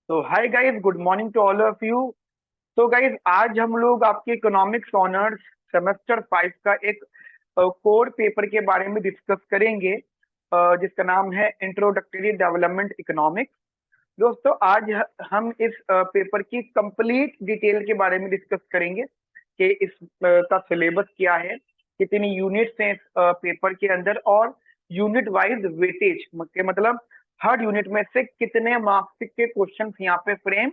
तो hi guys, good morning to all of you. तो guys, आज हम लोग आपके इकोनॉमिक्स ऑनर्स सेमेस्टर 5 का एक कोर पेपर के बारे में डिस्कस करेंगे, जिसका नाम है इंट्रोडक्टरी डेवलपमेंट इकोनॉमिक्स। दोस्तों, आज हम इस पेपर की कंप्लीट डिटेल के बारे में डिस्कस करेंगे कि इस का सिलेबस क्या है, कितनी यूनिट्स हैं इस पेपर के अंदर, और यूनिट वाइज वेटेज के मतलब हर यूनिट में से कितने मार्क्स के क्वेश्चन यहाँ पे फ्रेम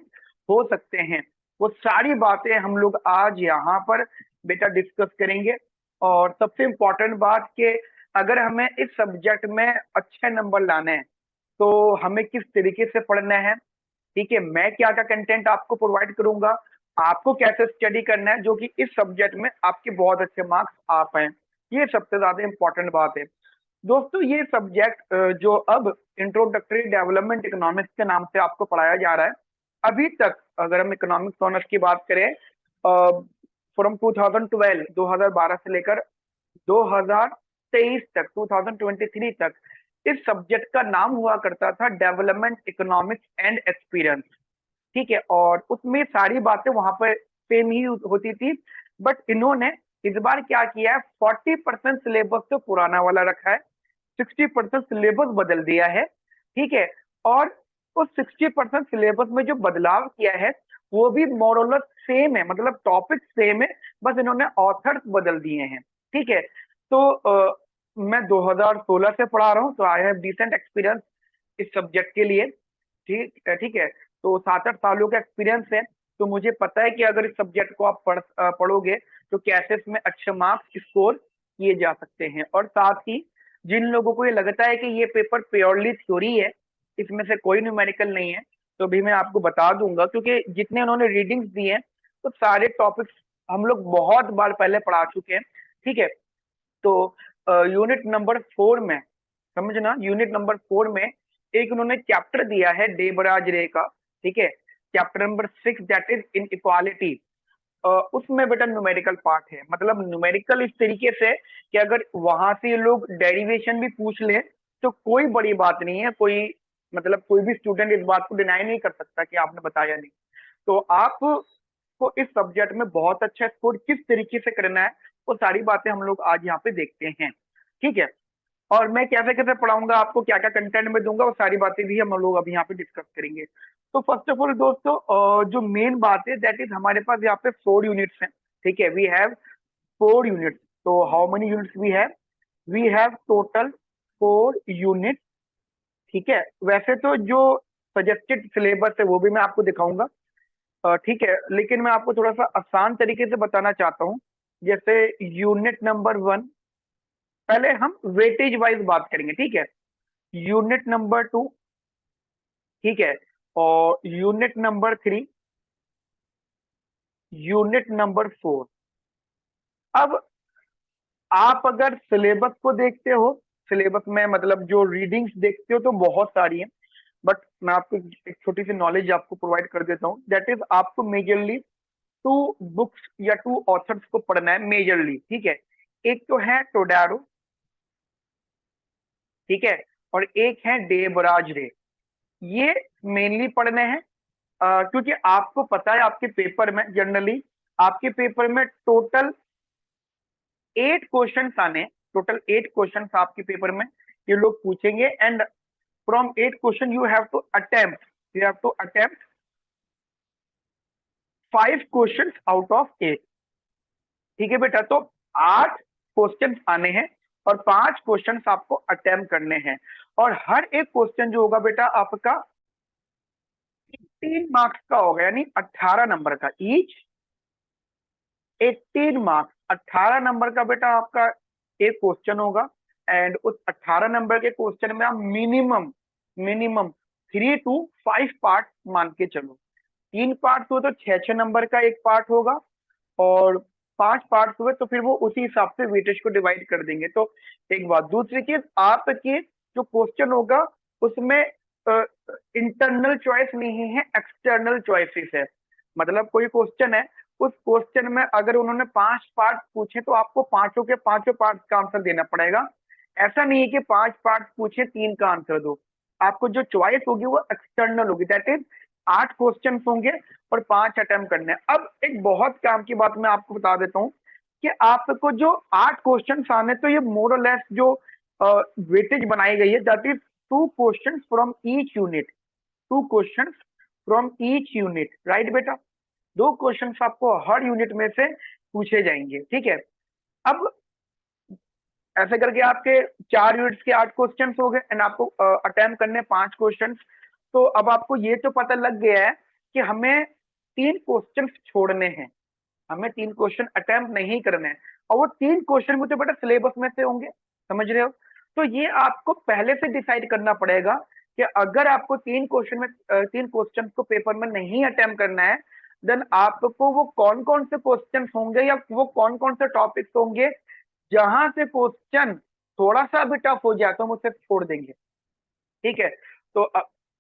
हो सकते हैं। वो सारी बातें हम लोग आज यहाँ पर बेटा डिस्कस करेंगे। और सबसे इम्पोर्टेंट बात कि अगर हमें इस सब्जेक्ट में अच्छे नंबर लाने हैं तो हमें किस तरीके से पढ़ना है। ठीक है, मैं क्या क्या कंटेंट आपको प्रोवाइड करूंगा, आपको कैसे स्टडी करना है जो कि इस सब्जेक्ट में आपके बहुत अच्छे मार्क्स आ पाए, ये सबसे ज्यादा इंपॉर्टेंट बात है। दोस्तों, ये सब्जेक्ट जो अब इंट्रोडक्टरी डेवलपमेंट इकोनॉमिक्स के नाम से आपको पढ़ाया जा रहा है, अभी तक अगर हम इकोनॉमिक्स ऑनर्स की बात करें फ्रॉम 2012 2012 से लेकर 2023 तक 2023 तक इस सब्जेक्ट का नाम हुआ करता था डेवलपमेंट इकोनॉमिक्स एंड एक्सपीरियंस। ठीक है, और उसमें सारी बातें वहां पर सेम ही होती थी। बट इन्होंने इस बार क्या किया है, 40% सिलेबस तो पुराना वाला रखा है, 60% सिलेबस बदल दिया है। ठीक है, और उस 60% सिलेबस में जो बदलाव किया है वो भी मोरलेस सेम है, मतलब टॉपिक सेम है, बस इन्होंने ऑथर्स बदल दिए हैं। ठीक है, तो मैं 2016 से पढ़ा रहा हूँ, तो आई हैव डिसेंट एक्सपीरियंस इस सब्जेक्ट के लिए। ठीक है, तो 7-8 सालों का एक्सपीरियंस है। तो मुझे पता है कि अगर इस सब्जेक्ट को आप पढ़ोगे तो कैसे इसमें अच्छे मार्क्स स्कोर किए जा सकते हैं। और साथ ही जिन लोगों को ये लगता है कि ये पेपर प्योरली थ्योरी है, इसमें से कोई न्यूमेरिकल नहीं है, तो भी मैं आपको बता दूंगा, क्योंकि जितने उन्होंने रीडिंग्स दिए हैं तो सारे टॉपिक्स हम लोग बहुत बार पहले पढ़ा चुके हैं। ठीक है, तो यूनिट नंबर 4 में, समझना, यूनिट नंबर 4 में एक उन्होंने चैप्टर दिया है देबराज रे का। ठीक है, chapter number 6 that is in equality. उसमें बेटा न्यूमेरिकल पार्ट है, मतलब न्यूमेरिकल इस तरीके से कि अगर वहां से ये लोग डेरिवेशन भी पूछ ले तो कोई बड़ी बात नहीं है, कोई मतलब कोई भी स्टूडेंट इस बात को डिनाई नहीं कर सकता कि आपने बताया नहीं। तो आपको इस सब्जेक्ट में बहुत अच्छा स्कोर किस तरीके से करना है, वो सारी बातें हम लोग आज यहाँ पे देखते हैं। ठीक है, और मैं कैसे कैसे पढ़ाऊंगा, आपको क्या क्या कंटेंट में दूंगा, वो सारी बातें भी हम लोग अभी यहाँ पे डिस्कस करेंगे। तो फर्स्ट ऑफ ऑल दोस्तों, जो मेन बात है दैट इज हमारे पास यहाँ पे 4 यूनिट्स हैं। ठीक है, वी हैव 4 यूनिट्स। तो how many units we have total 4 unit. ठीक है, वैसे तो जो सजेस्टेड सिलेबस है वो भी मैं आपको दिखाऊंगा। ठीक है, लेकिन मैं आपको थोड़ा सा आसान तरीके से बताना चाहता हूँ। जैसे यूनिट नंबर 1, पहले हम वेटेज वाइज बात करेंगे। ठीक है, यूनिट नंबर 2, ठीक है, और यूनिट नंबर 3, यूनिट नंबर 4। अब आप अगर सिलेबस को देखते हो, सिलेबस में मतलब जो रीडिंग्स देखते हो तो बहुत सारी हैं, बट मैं आपको एक छोटी सी नॉलेज आपको प्रोवाइड कर देता हूँ। दैट इज आपको मेजरली 2 बुक्स या 2 ऑथर्स को पढ़ना है मेजरली। ठीक है, एक तो है टोडारो, ठीक है, और एक है डेबराज रे। ये मेनली पढ़ने हैं, क्योंकि आपको पता है आपके पेपर में जनरली, आपके पेपर में टोटल 8 क्वेश्चन आने, टोटल 8 क्वेश्चन आपके पेपर में ये लोग पूछेंगे। And from 8 question you have to attempt 5 question out of 8। ठीक है बेटा, तो 8 क्वेश्चन आने हैं और 5 क्वेश्चन आपको अटेम्प्ट करने हैं। और हर एक क्वेश्चन जो होगा बेटा आपका 18 मार्क्स का होगा, यानी 18 नंबर का ईच। 18 मार्क्स, 18 नंबर का बेटा आपका एक क्वेश्चन होगा। एंड उस 18 नंबर के क्वेश्चन में आप मिनिमम मिनिमम 3 to 5 पार्ट मान के चलो। 3 पार्ट हुए तो 6-6 नंबर का एक पार्ट होगा, और 5 पार्ट हुए तो फिर वो उसी हिसाब से वेटेज को डिवाइड कर देंगे। तो एक बात, दूसरी चीज, आपके जो क्वेश्चन होगा उसमें इंटरनल चॉइस नहीं है, एक्सटर्नल चॉइसेस है। मतलब कोई क्वेश्चन है, उस क्वेश्चन में अगर उन्होंने 5 पार्ट पूछे तो आपको पांचों के पांचों पार्ट का आंसर देना पड़ेगा। ऐसा नहीं है कि 5 पार्ट पूछे 3 का आंसर दो। आपको जो चॉइस होगी वो एक्सटर्नल होगी, दैट इज 8 क्वेश्चन होंगे और 5 अटेम्प्ट करने हैं। अब एक बहुत काम की बात मैं आपको बता देता हूँ कि आपको जो 8 क्वेश्चन आने, तो ये मोर और लेस जो वेटेज बनाई गई है, that is 2 question from each unit, 2 question from each unit, right बेटा? 2 क्वेश्चन आपको हर यूनिट में से पूछे जाएंगे, ठीक है। अब ऐसे करके आपके 4 यूनिट्स के 8 क्वेश्चन हो गए एंड आपको अटेम्प्ट करने 5 क्वेश्चन। तो अब आपको ये तो पता लग गया है कि हमें 3 क्वेश्चन छोड़ने हैं, हमें 3 क्वेश्चन अटेम्प्ट नहीं करने हैं, और वो 3 क्वेश्चन मुझे बेटा सिलेबस में से होंगे, समझ रहे हो? तो ये आपको पहले से डिसाइड करना पड़ेगा कि अगर आपको 3 क्वेश्चन में 3 क्वेश्चन को पेपर में नहीं अटेम्प्ट करना है, देन आपको वो कौन कौन से क्वेश्चन होंगे या वो कौन कौन से टॉपिक्स होंगे जहां से क्वेश्चन थोड़ा सा भी टफ हो जाए तो हम उसे छोड़ देंगे, ठीक है। तो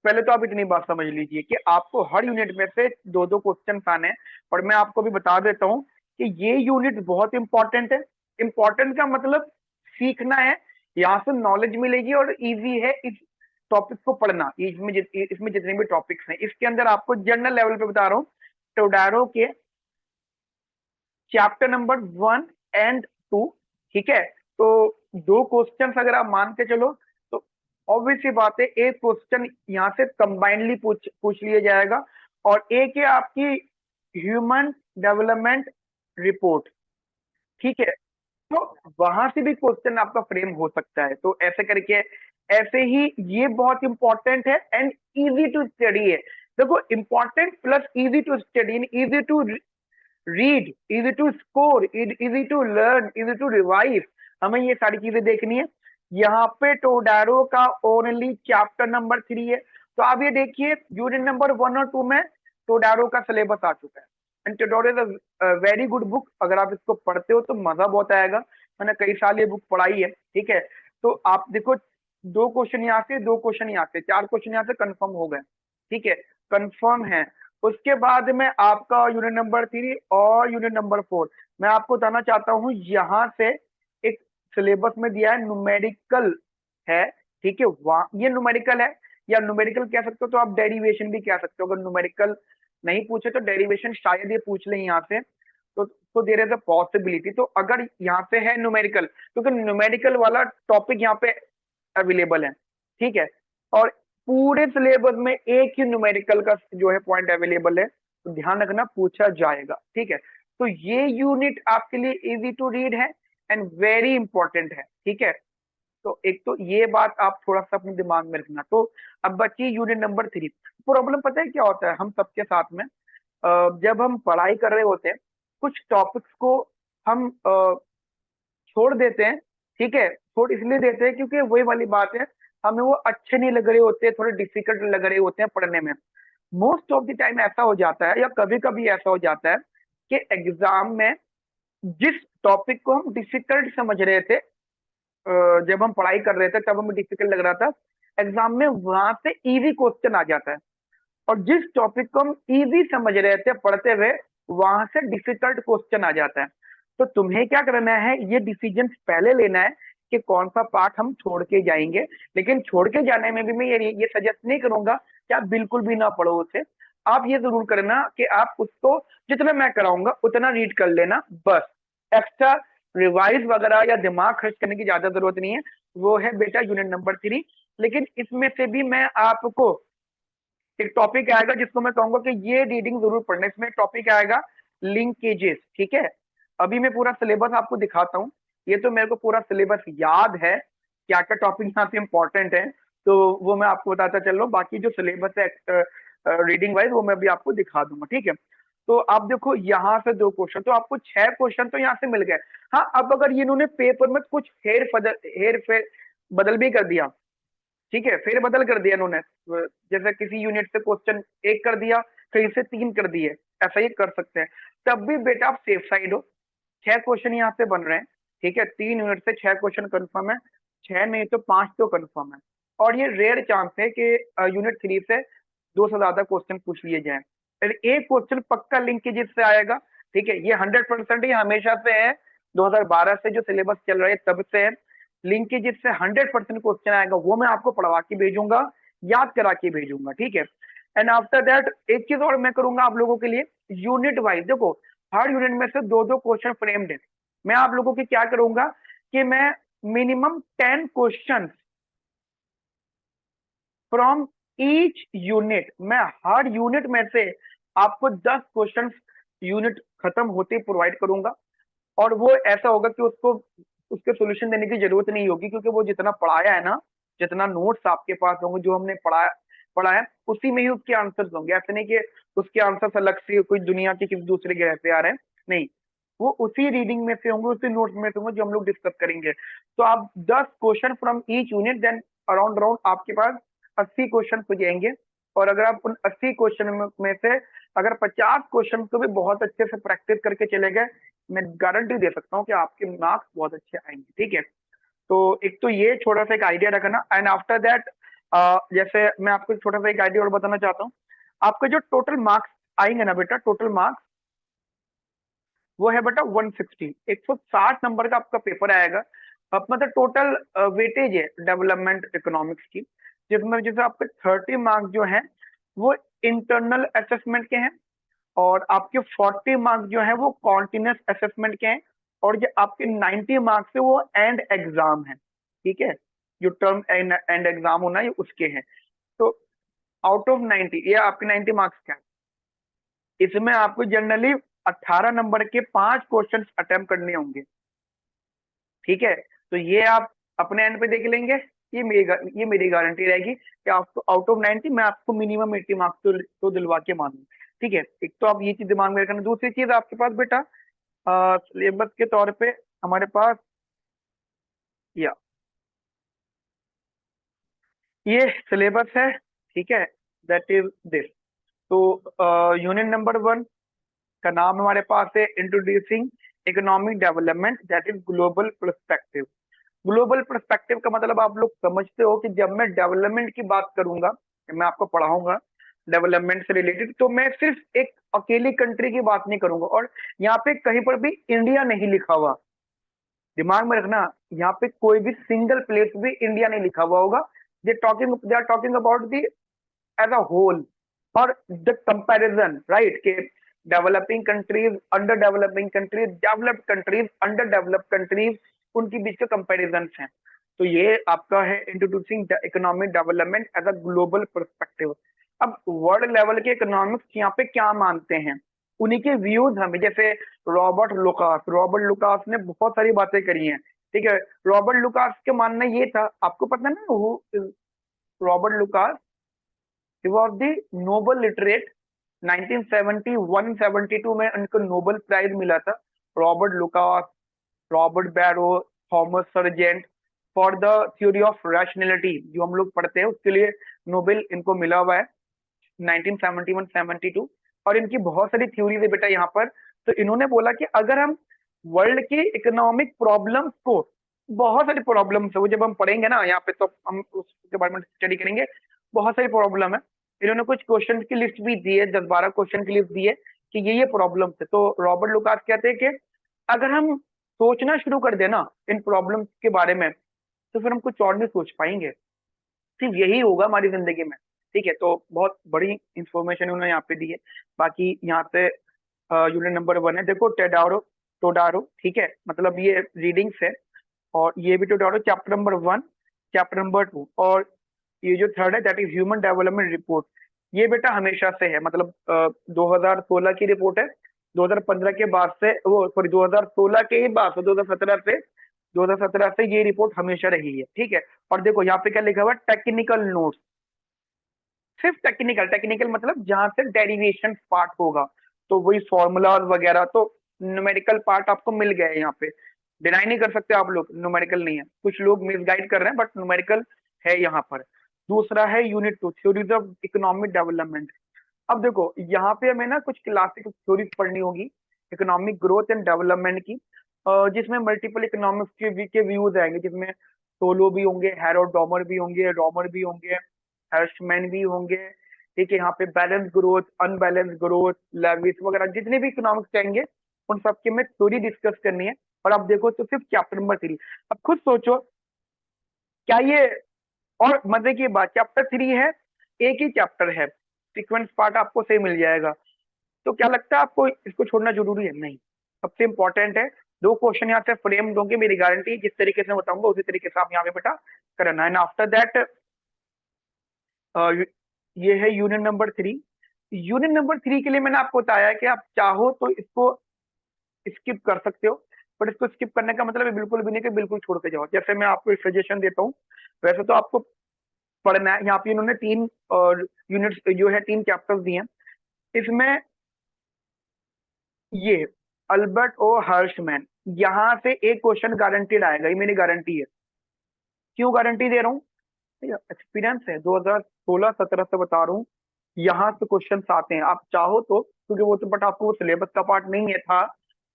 पहले तो आप इतनी बात समझ लीजिए कि आपको हर यूनिट में से 2-2 क्वेश्चन आने हैं। और मैं आपको भी बता देता हूं कि ये यूनिट बहुत इंपॉर्टेंट है। इंपॉर्टेंट का मतलब सीखना है, यहाँ से नॉलेज मिलेगी और इजी है इस टॉपिक को पढ़ना। इसमें जितने भी टॉपिक्स हैं, इसके अंदर आपको जनरल लेवल पे बता रहा हूँ, टोडारो के चैप्टर नंबर 1 एंड 2, ठीक है। तो 2 क्वेश्चन अगर आप मान के चलो तो ऑब्वियस सी बात है, एक क्वेश्चन यहाँ से कंबाइंडली पूछ लिया जाएगा, और एक है आपकी ह्यूमन डेवलपमेंट रिपोर्ट, ठीक है। तो वहां से भी क्वेश्चन आपका फ्रेम हो सकता है। तो ऐसे करके, ऐसे ही ये बहुत इंपॉर्टेंट है एंड इजी टू स्टडी है। देखो, important plus easy to study, easy to read, easy to score, easy to learn, easy to revise, हमें ये सारी चीजें देखनी है। यहाँ पे टोडारो का ओनली चैप्टर नंबर 3 है। तो आप ये देखिए, यूनिट नंबर 1 और 2 में टोडारो का सिलेबस आ चुका है। And टोडारो is a very good book, अगर आप इसको पढ़ते हो तो मजा बहुत आएगा। मैंने कई साल ये बुक पढ़ाई है, ठीक है। तो आप देखो, 2 क्वेश्चन यहाँ से, 2 क्वेश्चन यहाँ से, 4 क्वेश्चन यहाँ से कंफर्म हो गए, ठीक है, कंफर्म है। उसके बाद में आपका यूनिट नंबर 3 और यूनिट नंबर 4, मैं आपको बताना चाहता हूँ, यहाँ से एक सिलेबस में दिया है न्यूमेरिकल है, ठीक है। वहां ये न्यूमेरिकल है, या न्यूमेरिकल कह सकते हो तो आप डेरिवेशन भी कह सकते हो। अगर न्यूमेरिकल नहीं पूछे तो डेरिवेशन शायद ये पूछ ले यहाँ से, तो देयर इज अ पॉसिबिलिटी। तो अगर यहाँ पे है न्यूमेरिकल, क्योंकि न्यूमेरिकल वाला टॉपिक यहाँ पे अवेलेबल है, ठीक है। और पूरे सिलेबस में एक ही न्यूमेरिकल का जो है पॉइंट अवेलेबल है, तो ध्यान रखना पूछा जाएगा, ठीक है। तो ये यूनिट आपके लिए इजी टू रीड है एंड वेरी इंपॉर्टेंट है, ठीक है। तो एक तो ये बात आप थोड़ा सा अपने दिमाग में रखना। तो अब बची यूनिट नंबर 3। प्रॉब्लम पता है क्या होता है हम सबके साथ में, जब हम पढ़ाई कर रहे होते हैं, कुछ टॉपिक्स को हम छोड़ देते हैं, ठीक है। छोड़ इसलिए देते हैं क्योंकि वही वाली बात है, हमें वो अच्छे नहीं लग रहे होते, थोड़े डिफिकल्ट लग रहे होते हैं पढ़ने में। मोस्ट ऑफ द टाइम ऐसा हो जाता है, या कभी कभी ऐसा हो जाता है कि एग्जाम में जिस टॉपिक को हम डिफिकल्ट समझ रहे थे, जब हम पढ़ाई कर रहे थे तब हमें डिफिकल्ट लग रहा था, एग्जाम में वहां से इजी क्वेश्चन आ जाता है। और जिस टॉपिक को हम इजी समझ रहे थे पढ़ते हुए, वहां से डिफिकल्ट क्वेश्चन आ जाता है। तो तुम्हें क्या करना है, ये डिसीजन पहले लेना है कि कौन सा पार्ट हम छोड़ के जाएंगे। लेकिन छोड़ के जाने में भी मैं ये सजेस्ट नहीं करूंगा कि आप बिल्कुल भी ना पढ़ो उसे। आप ये जरूर करना कि आप उसको जितना मैं कराऊंगा उतना रीड कर लेना, बस। एक्स्ट्रा रिवाइज वगैरह या दिमाग खर्च करने की ज्यादा जरूरत नहीं है। वो है बेटा यूनिट नंबर 3। लेकिन इसमें से भी मैं आपको एक टॉपिक आएगा जिसको मैं कहूंगा कि ये रीडिंग जरूर पढ़ना। इसमें टॉपिक आएगा लिंकेजेस, ठीक है। अभी मैं पूरा सिलेबस आपको दिखाता हूँ। ये तो मेरे को पूरा सिलेबस याद है, क्या क्या टॉपिक यहाँ पे इंपॉर्टेंट है, तो वो मैं आपको बताता चल रहा हूँ। बाकी जो सिलेबस है रीडिंग वाइज वो मैं भी आपको दिखा दूंगा, ठीक है। तो आप देखो, यहाँ से 2 क्वेश्चन, तो आपको 6 क्वेश्चन तो यहाँ से मिल गए। हाँ, अब अगर ये इन्होंने पेपर में कुछ हेर फेर बदल भी कर दिया, ठीक है, फेर बदल कर दिया इन्होंने, जैसे किसी यूनिट से क्वेश्चन 1 कर दिया, कहीं से 3 कर दिए, ऐसा ही कर सकते हैं। तब भी बेटा आप सेफ साइड हो। 6 क्वेश्चन यहाँ से बन रहे हैं, ठीक है। 3 यूनिट से 6 क्वेश्चन कंफर्म है, 6 नहीं तो 5 तो कंफर्म है। और ये रेयर चांस है कि यूनिट 3 से 2 से ज्यादा क्वेश्चन पूछ लिए जाए। एक क्वेश्चन पक्का लिंक की जिससे आएगा, ठीक है। ये 100% ही हमेशा से है, 2012 से जो सिलेबस चल रहा है तब से है। लिंकेज से 100% क्वेश्चन आएगा, वो मैं आपको पढ़वा के भेजूंगा, याद करा के भेजूंगा, ठीक है। एंड आफ्टर दैट एक चीज और मैं करूंगा आप लोगों के लिए, यूनिट वाइज देखो हर यूनिट में से दो दो क्वेश्चन फ्रेम्ड है। मैं आप लोगों की क्या करूंगा कि मैं minimum 10 question from each unit, मैं हर यूनिट में से आपको 10 क्वेश्चन यूनिट खत्म होते ही प्रोवाइड करूंगा। और वो ऐसा होगा कि उसको उसके सोल्यूशन देने की जरूरत नहीं होगी, क्योंकि वो जितना पढ़ाया है ना, जितना नोट्स आपके पास होंगे जो हमने पढ़ाया पढ़ा है उसी में ही उसके आंसर्स होंगे। ऐसे नहीं कि उसके आंसर्स अलग से कोई दुनिया के किसी दूसरे ग्रह से आ रहे हैं, नहीं, वो उसी रीडिंग में से होंगे, उसी नोट्स में से होंगे जो हम लोग डिस्कस करेंगे। तो आप 10 question from each unit, then around around आपके पास 80 क्वेश्चन हो जाएंगे। और अगर आप उन 80 क्वेश्चन में से अगर 50 क्वेश्चन को भी बहुत अच्छे से प्रैक्टिस करके चले गए, मैं गारंटी दे सकता हूँ कि आपके मार्क्स बहुत अच्छे आएंगे। ठीक है, तो एक तो ये छोटा सा एक आइडिया रखना। एंड आफ्टर दैट जैसे मैं आपको छोटा सा एक आइडिया और बताना चाहता हूँ। आपके जो टोटल मार्क्स आएंगे ना बेटा, टोटल मार्क्स वो है बेटा 160, 160 नंबर का आपका पेपर आएगा। अब मतलब टोटल वेटेज है डेवलपमेंट इकोनॉमिक्स की, जिसमें जैसे आपके 30 मार्क्स जो हैं वो इंटरनल असेसमेंट के हैं, और आपके 40 मार्क्स जो है वो कॉन्टिन्यूस असेसमेंट के हैं, और जो आपके 90 मार्क्स है वो एंड एग्जाम है। ठीक है, जो टर्म एंड एग्जाम होना है उसके हैं। तो आउट ऑफ 90 ये आपके 90 मार्क्स क्या है, इसमें आपको जनरली 18 नंबर के 5 क्वेश्चन अटेम्प्ट करने होंगे। ठीक है, तो ये आप अपने एंड पे देख लेंगे। ये मेरी गारंटी रहेगी कि आपको आउट ऑफ 90 मैं आपको मिनिमम 80 मार्क्स तो दिलवा के मानूं। ठीक है, एक तो आप ये चीज दिमाग में रखना। दूसरी चीज आपके पास बेटा सिलेबस के तौर पे हमारे पास या ये सिलेबस है। ठीक है, दैट इज दिस। तो यूनिट नंबर 1 का नाम हमारे पास है introducing economic development that is global perspective. Global perspective का मतलब आप लोग समझते हो कि जब मैं डेवलपमेंट की बात करूंगा, मैं आपको पढ़ाऊंगा डेवलपमेंट से रिलेटेड, तो मैं सिर्फ एक अकेली कंट्री की बात नहीं करूंगा। और यहाँ पे कहीं पर भी इंडिया नहीं लिखा हुआ, दिमाग में रखना, यहाँ पे कोई भी सिंगल प्लेस भी इंडिया नहीं लिखा हुआ होगा। They are talking about the as a whole, और द कंपैरिजन राइट के developing countries, under developing countries, developed countries, under developed countries, उनके बीच के कंपैरिजन हैं। तो ये आपका है introducing economic development as a global perspective. अब वर्ल्ड लेवल के इकोनॉमिक्स यहाँ पे क्या मानते हैं, उन्हीं के व्यूज हमें, जैसे रॉबर्ट लुकास ने बहुत सारी बातें करी हैं। ठीक है, रॉबर्ट लुकास का मानना ये था, आपको पता है ना वो Robert Lucas, he was the Nobel laureate. 1971-72 में उनको नोबेल प्राइज मिला था। Robert Lucas, Robert Barro, Thomas Sargent, for the theory of rationality जो हम लोग पढ़ते हैं उसके लिए नोबेल इनको मिला हुआ है 1971-72। और इनकी बहुत सारी थ्योरीज है बेटा यहाँ पर। तो इन्होंने बोला कि अगर हम वर्ल्ड की इकोनॉमिक प्रॉब्लम्स को, बहुत सारी प्रॉब्लम्स है वो जब हम पढ़ेंगे ना यहाँ पे तो हम उसके बारे में स्टडी करेंगे, बहुत सारी प्रॉब्लम है। इन्होंने कुछ क्वेश्चन की लिस्ट भी दी है, 10-12 क्वेश्चन की लिस्ट दी है कि ये प्रॉब्लम है। तो रॉबर्ट लुकास कहते हैं कि अगर हम सोचना शुरू कर देना इन प्रॉब्लम्स के बारे में, तो फिर हम कुछ और नहीं सोच पाएंगे, सिर्फ यही होगा हमारी जिंदगी में। ठीक है, तो बहुत बड़ी इंफॉर्मेशन उन्होंने यहाँ पे दी है। बाकी यहाँ पे यूनिट नंबर 1 है, देखो टेडारो टोडारो। ठीक है, मतलब ये रीडिंग्स है, और ये भी टोडारो चैप्टर नंबर 1, चैप्टर नंबर 2, और ये जो थर्ड है that is human development report. ये बेटा हमेशा से है, मतलब 2016 की रिपोर्ट है। 2015 के बाद से वो सॉरी 2016 के ही बाद से 2017 से ये रिपोर्ट हमेशा रही है। ठीक है, और देखो यहाँ पे क्या लिखा हुआ है, टेक्निकल नोट्स, सिर्फ टेक्निकल, टेक्निकल मतलब जहां से डेरिवेशन पार्ट होगा, तो वही फॉर्मूलाज वगैरह, तो न्यूमेरिकल पार्ट आपको मिल गया है यहाँ पे। डिनाई नहीं कर सकते आप लोग न्यूमेरिकल नहीं है, कुछ लोग मिसगाइड कर रहे हैं, बट न्यूमेरिकल है यहाँ पर। दूसरा है unit 2 theories of economic development. अब देखो यहाँ पे हमें ना कुछ क्लासिक थ्योरीज पढ़नी होगी इकोनॉमिक ग्रोथ एंड डेवलपमेंट की, जिसमें मल्टीपल इकोनॉमिक्स के व्यूज आएंगे, जिसमें सोलो भी होंगे, हेरोडोमर भी होंगे, डॉमर भी होंगे, हर्शमैन भी होंगे। ठीक है, यहाँ पे balance growth, unbalance growth, Lewis वगैरह जितने भी इकोनॉमिक्स आएंगे उन सबके में थ्योरी डिस्कस करनी है। और आप देखो तो सिर्फ चैप्टर नंबर 3, अब खुद सोचो क्या ये, और मजे की बात चैप्टर 3 है, एक ही चैप्टर है, सीक्वेंस पार्ट आपको सही मिल जाएगा। तो क्या लगता है आपको इसको छोड़ना जरूरी है? नहीं, सबसे इंपॉर्टेंट है। दो क्वेश्चन यहाँ से फ्रेम दोगे, मेरी गारंटी, जिस तरीके से बताऊंगा उसी तरीके से आप यहाँ पे बेटा करना है। आफ्टर दैट ये है यूनिट नंबर 3। यूनिट नंबर 3 के लिए मैंने आपको बताया कि आप चाहो तो इसको स्किप कर सकते हो, पर इसको स्किप करने का मतलब है बिल्कुल भी नहीं कि बिल्कुल छोड़ के जाओ। जैसे मैं आपको एक सजेशन देता हूँ, वैसे तो आपको पढ़ना है। यहाँ पे इन्होंने 3 और यूनिट्स जो है 3 चैप्टर्स दिए हैं। इसमें ये अल्बर्ट ओ हर्शमैन, यहाँ से एक क्वेश्चन गारंटीड आएगा, ये मेरी गारंटी है। क्यों गारंटी दे रहा हूँ? एक्सपीरियंस है, 2016-17 से बता रहा हूँ, यहाँ से क्वेश्चन आते हैं। आप चाहो तो, क्योंकि वो तो बट आपको वो सिलेबस का पार्ट नहीं है था,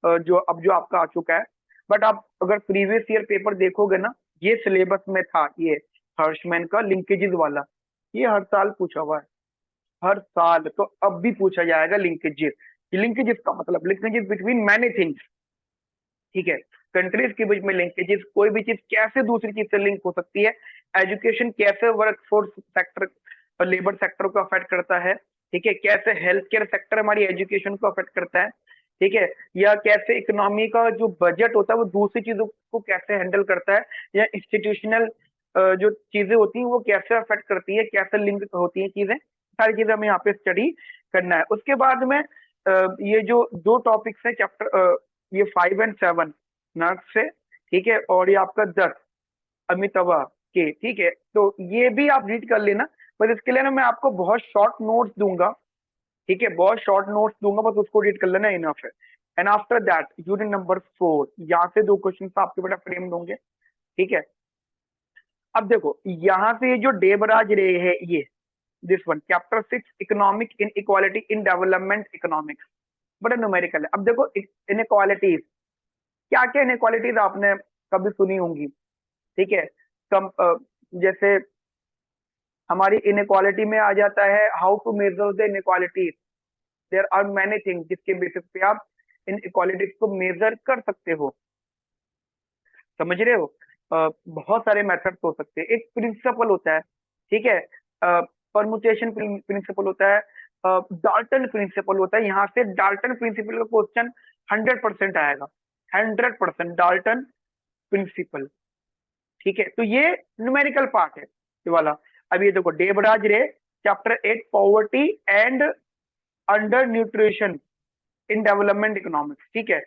जो अब जो आपका आ चुका है, बट आप अगर प्रीवियस ईयर पेपर देखोगे ना, ये सिलेबस में था, ये हर्शमैन का लिंकेजेस वाला, ये हर साल पूछा हुआ है, हर साल। तो अब भी पूछा जाएगा लिंकेजेस। लिंकेजेस का मतलब लिंकेजेस बिटवीन मैनी थिंग्स, ठीक है, कंट्रीज के बीच में लिंकेजेस, कोई भी चीज कैसे दूसरी चीज से लिंक हो सकती है, एजुकेशन कैसे वर्कफोर्स सेक्टर और लेबर सेक्टर को अफेक्ट करता है, ठीक है, कैसे हेल्थ केयर सेक्टर हमारी एजुकेशन को अफेक्ट करता है, ठीक है, या कैसे इकोनॉमी का जो बजट होता है वो दूसरी चीजों को कैसे हैंडल करता है, या इंस्टीट्यूशनल जो चीजें होती हैं वो कैसे अफेक्ट करती है, कैसे लिंक होती हैं चीजें, सारी चीजें हमें यहाँ पे स्टडी करना है। उसके बाद में ये जो दो टॉपिक्स है चैप्टर, ये 5 और 7 नर्क से, ठीक है, और ये आपका 10 अमिताभा के, ठीक है, तो ये भी आप रीड कर लेना। पर इसके लिए ना मैं आपको बहुत शॉर्ट नोट्स दूंगा, ठीक है, बहुत शॉर्ट नोट्स दूंगा, बस उसको रीड कर लेना, इनफ है। And after that unit number 4, यहाँ से दो क्वेश्चन आपके बेटा फ्रेम होंगे, ठीक है। अब देखो यहाँ से ये जो देवराज रे है, ये this one chapter 6 economic in equality in development economics, बड़ा न्यूमेरिकल है। अब देखो इनइक्वालिटीज, क्या क्या इनइक्वालिटीज आपने कभी सुनी होंगी, ठीक है। कम जैसे हमारी इनइक्वालिटी में आ जाता है how to measure the inequalities, there are many things जिसके बेसिस पे आप इन इक्वालिटीज को मेजर कर सकते हो, समझ रहे हो। बहुत सारे मेथड्स हो सकते हैं। एक प्रिंसिपल होता है, ठीक है, परमुटेशन प्रिंसिपल होता है, डाल्टन प्रिंसिपल होता है। यहाँ से डाल्टन प्रिंसिपल का क्वेश्चन 100% आएगा, 100% डाल्टन प्रिंसिपल, ठीक है। तो ये न्यूमेरिकल पार्ट है ये वाला। अब ये देखो देवराज रे chapter 8 poverty and under nutrition in development economics, ठीक है।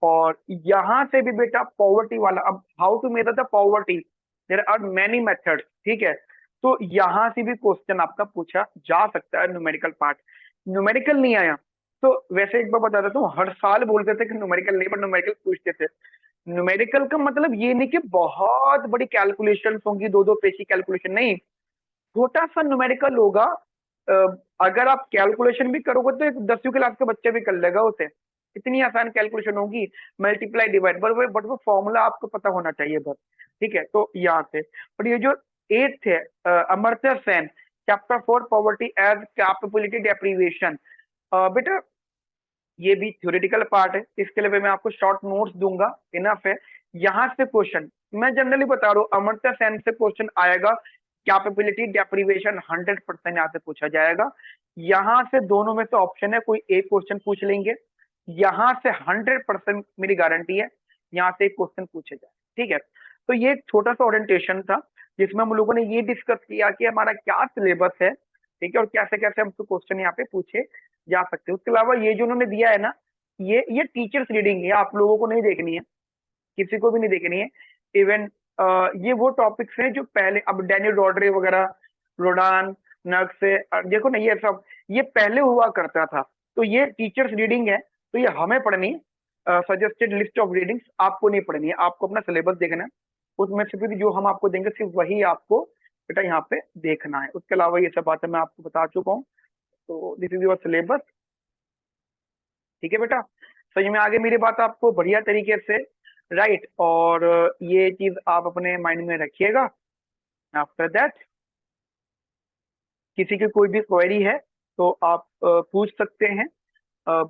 और यहां से भी बेटा पॉवर्टी वाला, अब how to measure the poverty, there are many methods, ठीक है। तो यहां से भी क्वेश्चन आपका पूछा जा सकता है, न्यूमेरिकल पार्ट। न्यूमेरिकल नहीं आया तो वैसे एक बार बता देता हूँ, हर साल बोलते थे कि न्यूमेरिकल नहीं, पर न्यूमेरिकल पूछते थे। न्यूमेरिकल का मतलब ये नहीं कि बहुत बड़ी कैलकुलेशन होंगी, दो दो पेज की कैलकुलेशन नहीं, छोटा सा न्यूमेरिकल होगा। अ, अगर आप कैलकुलेशन भी करोगे तो एक 10वीं क्लास का बच्चा भी कर लेगा उसे, इतनी आसान कैलकुलेशन होगी, मल्टीप्लाई डिवाइड, बट वो फॉर्मूला आपको पता होना चाहिए बस, ठीक है। तो यहाँ से, और ये जो 8th है Amartya Sen chapter 4 poverty as capability deprivation, बेटा ये भी थ्योरेटिकल पार्ट है, इसके लिए मैं आपको शॉर्ट नोट्स दूंगा, इनफ है। यहाँ से क्वेश्चन मैं जनरली बता रहा हूँ, अमर्त्य सेन से क्वेश्चन आएगा, कैपेबिलिटी डेप्रीवेशन 100% यहाँ से पूछा जाएगा। यहाँ से दोनों में से ऑप्शन है, कोई एक क्वेश्चन पूछ लेंगे, यहाँ से 100% मेरी गारंटी है यहाँ से एक क्वेश्चन पूछे जाए, ठीक है। तो ये एक छोटा सा ओरिएंटेशन था जिसमें हम लोगों ने ये डिस्कस किया कि हमारा क्या सिलेबस है, ठीक है, और कैसे कैसे हमसे क्वेश्चन यहाँ पे पूछे जा सकते हैं। उसके अलावा ये जो उन्होंने दिया है ना, ये टीचर्स रीडिंग है, आप लोगों को नहीं देखनी है, किसी को भी नहीं देखनी है। इवन ये वो टॉपिक्स हैं जो पहले, अब डैनियल रॉड्रे वगैरह, रोडान नर्क से, देखो ना ये सब ये पहले हुआ करता था। तो ये टीचर्स रीडिंग है, तो ये हमें पढ़नी है, सजेस्टेड लिस्ट ऑफ रीडिंग्स आपको नहीं पढ़नी है, आपको अपना सिलेबस देखना है, उसमें से भी जो हम आपको देंगे सिर्फ वही आपको बेटा यहाँ पे देखना है। उसके अलावा ये सब बातें मैं आपको बता चुका हूँ। तो दिस इज योर सिलेबस, ठीक है बेटा, समझ में आगे मेरी बात आपको बढ़िया तरीके से, राइट। और ये चीज आप अपने माइंड में रखिएगा। आफ्टर दैट किसी की कोई भी क्वेरी है तो आप पूछ सकते हैं। अ,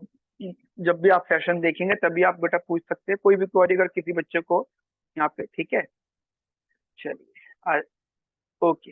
जब भी आप सेशन देखेंगे तभी आप बेटा पूछ सकते हैं कोई भी क्वेरी अगर किसी बच्चे को यहाँ पे, ठीक है। चलिए ओके।